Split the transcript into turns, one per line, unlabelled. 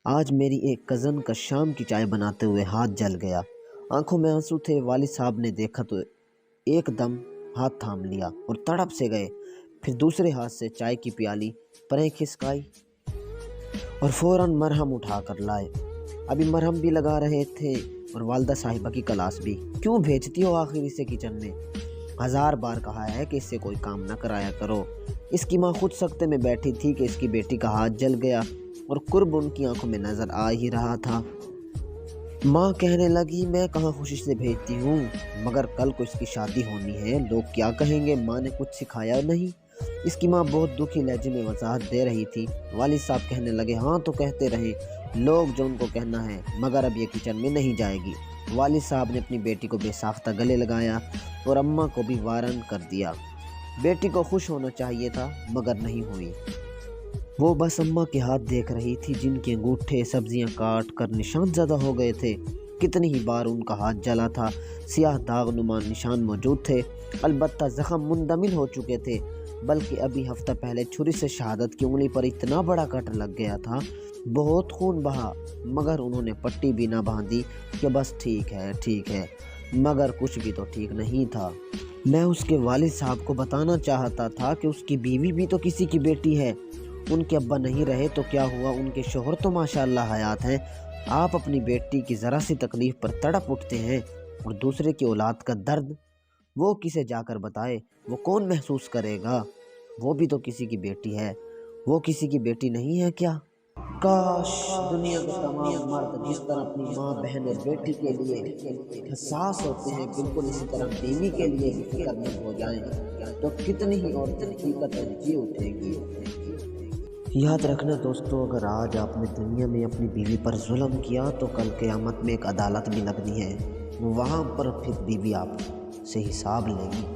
آج میری ایک کزن کا شام کی چائے بناتے ہوئے ہاتھ جل گیا۔ آنکھوں میں آنسو تھے۔ والد صاحب نے دیکھا تو ایک دم ہاتھ تھام لیا اور تڑپ سے گئے۔ پھر دوسرے ہاتھ سے چائے کی پیالی پریں کھسکائی اور فوراً مرہم اٹھا کر لائے۔ ابھی مرہم بھی لگا رہے تھے اور والدہ صاحبہ کی کلاس بھی۔ کیوں بھیجتی ہو آخر اسے کچن میں؟ 1000 بار کہا ہے کہ اس سے کوئی کام نہ کرایا کرو۔ اس کی ماں خود سکتے میں بیٹھی تھی کہ اس کی بیٹی کا ہاتھ جل گیا اور قرب ان کی آنکھوں میں نظر آ ہی رہا تھا۔ ماں کہنے لگی میں کہاں خوشی سے بھیجتی ہوں، مگر کل کو اس کی شادی ہونی ہے، لوگ کیا کہیں گے، ماں نے کچھ سکھایا نہیں؟ اس کی ماں بہت دکھی لہجے میں وضاحت دے رہی تھی۔ والد صاحب کہنے لگے ہاں تو کہتے رہیں، لوگ جو ان کو کہنا ہے، مگر اب یہ کچن میں نہیں جائے گی۔ والد صاحب نے اپنی بیٹی کو بے ساختہ گلے لگایا اور اماں کو بھی وارن کر دیا۔ بیٹی کو خوش ہونا چاہیے تھا مگر نہیں ہوئی۔ وہ بس اماں کے ہاتھ دیکھ رہی تھی جن کے انگوٹھے سبزیاں کاٹ کر نشان زدہ ہو گئے تھے۔ کتنی ہی بار ان کا ہاتھ جلا تھا، سیاہ داغ نما نشان موجود تھے، البتہ زخم مندمل ہو چکے تھے، بلکہ ابھی ہفتہ پہلے چھری سے شہادت کی انگلی پر اتنا بڑا کٹ لگ گیا تھا، بہت خون بہا، مگر انہوں نے پٹی بھی نہ باندھی کہ بس ٹھیک ہے، مگر کچھ بھی تو ٹھیک نہیں تھا۔ میں اس کے والد صاحب کو بتانا چاہتا تھا کہ اس کی بیوی بھی تو کسی کی بیٹی ہے، ان کے ابا نہیں رہے تو کیا ہوا، ان کے شوہر تو ماشاءاللہ حیات ہیں۔ آپ اپنی بیٹی کی ذرا سی تکلیف پر تڑپ اٹھتے ہیں اور دوسرے کی اولاد کا درد وہ کسے جا کر بتائے، وہ کون محسوس کرے گا؟ وہ بھی تو کسی کی بیٹی ہے، وہ کسی کی بیٹی نہیں ہے کیا؟ کاش دنیا کے تمام مرد جس طرح اپنی ماں، بہن اور بیٹی کے لیے حساس ہوتے ہیں، بالکل اسی طرح بیوی کے لیے بھی فکر مند ہو جائیں، تو کتنی ہی عورتیں حقیقتاً جی اٹھیں گی۔ یاد رکھنا دوستو، اگر آج آپ نے دنیا میں اپنی بیوی پر ظلم کیا تو کل قیامت میں ایک عدالت بھی لگنی ہے، وہاں پر پھر بیوی آپ سے حساب لے گی۔